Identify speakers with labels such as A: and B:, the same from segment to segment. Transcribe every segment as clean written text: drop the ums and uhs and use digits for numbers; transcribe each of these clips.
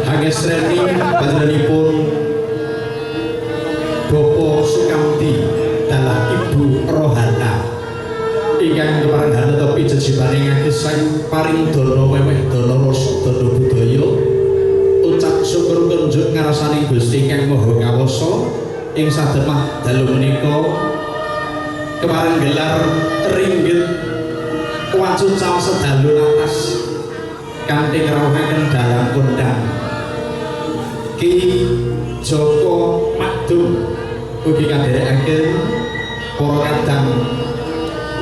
A: Angesreni panjenenganipun Bapak Sukamti dalah Ibu Rohana ingkang keparenggan topi jejibaning ngantos paring dana weweh dana rasa dana budaya ucap syukur kunjuk ngarsaning Gusti ingkang Maha Kawasa ing sademah dalu menika kepareng gelar ringgit wacuca sedalu atas kanthi ngrawuhaken dalam kondang Ki Joko Makdum ugi kadherekaken para kadang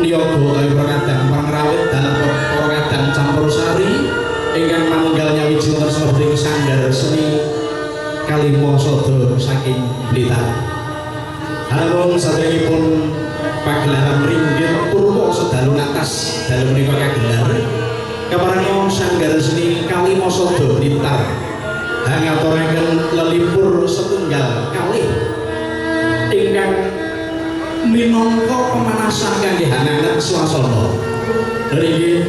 A: niyaga utawi para kadang pangrawit dalam para kadang Campursari ingkang manunggal nyawiji wonten saking sanggar seni kalima sada saking Blitar. Halamun sadèrèngipun pagelaran ringgit purwa sedalu atas dalu menika kagelar keparenga sanggar seni kalima sada Blitar ngaturaken lelipur setunggal kalih ingkang minangka pemanasan kangge hanangan swasana. Nggih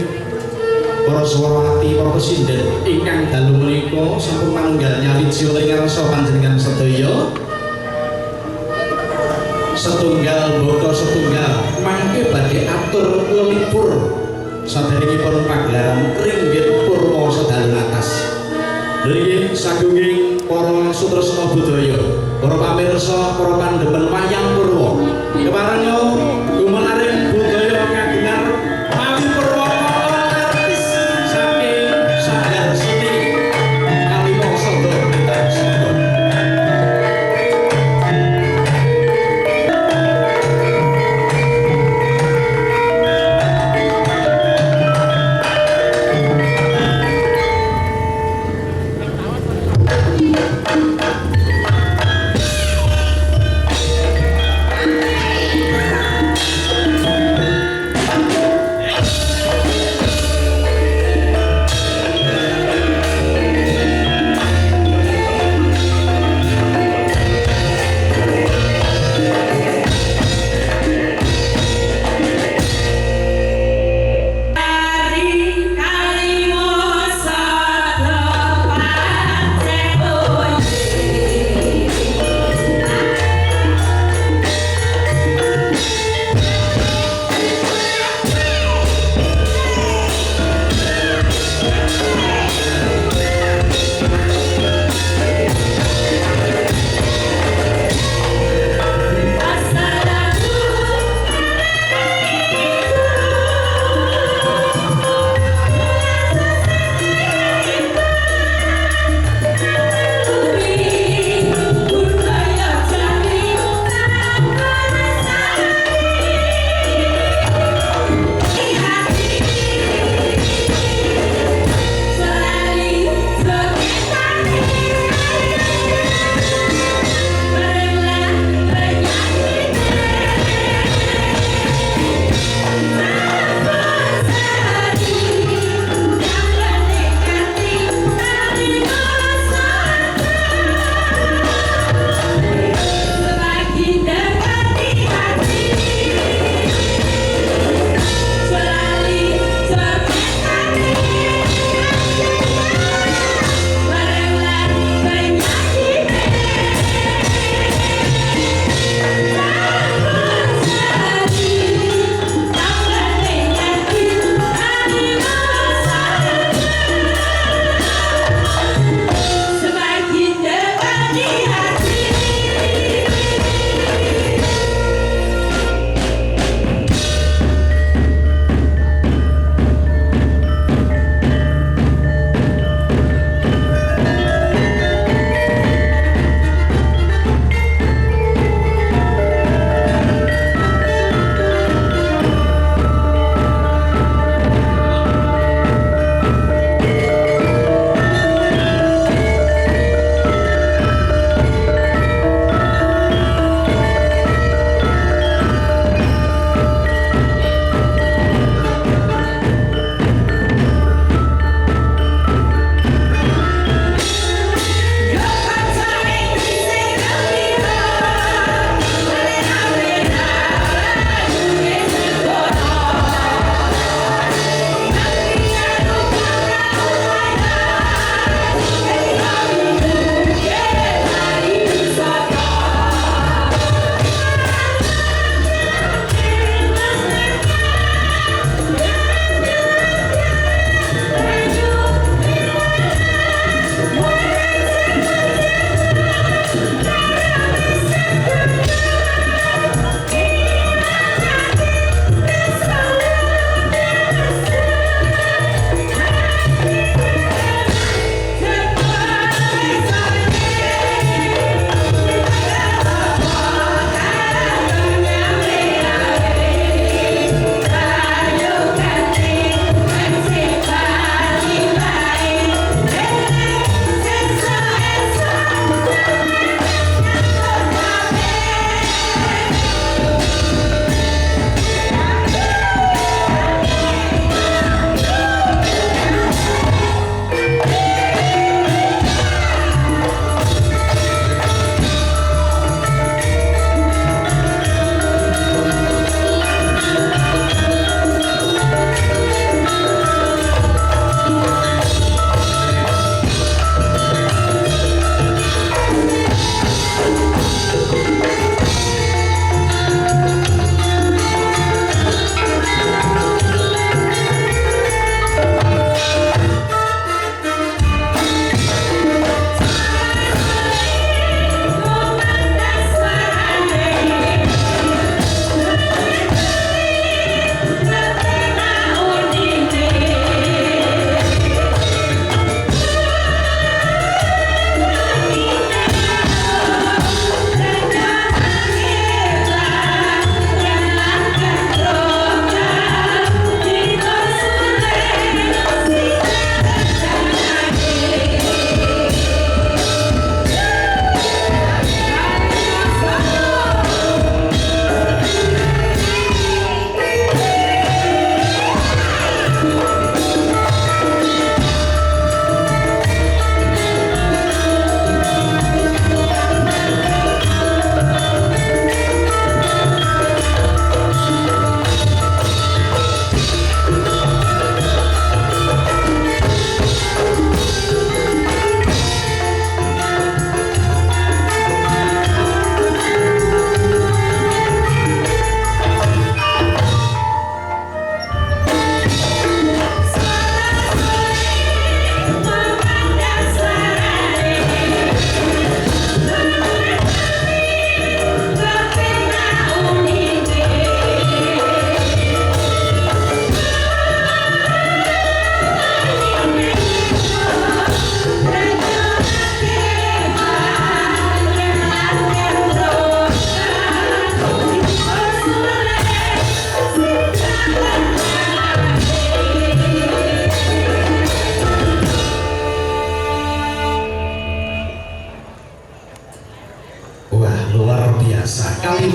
A: para swara ati para pesinden ingkang dalu menika sampun manunggal nyawiji ing ngarsa panjenengan sedaya setunggal bata setunggal mangke badhe atur lelipur sadèrèngipun pagelaran ringgit purwa sedalu atas. Nggih sagunging para sutresna budaya, para pamirsa, para pandhemen wayang purwa, keparenga gumenaring budaya kagelar mawi purwa artis saking sanggar seni kalima sada Blitar.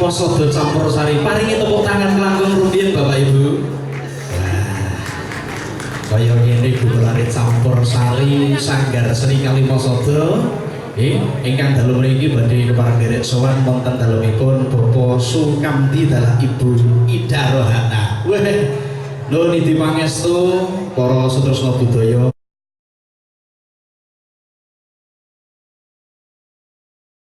A: Kalimasada Campursari paringi tepuk tangan langkung rumiyin Bapak Ibu. Kaya ngene Gumulare Campursari Sanggar Seni Kalimasada ingkang dalu mriki badhe kepareng derek sowan wonten dalemipun Bapak Sukamti dalah Ibu Ida Rohana. Weh, nuwun idi pangestu para sutresna budaya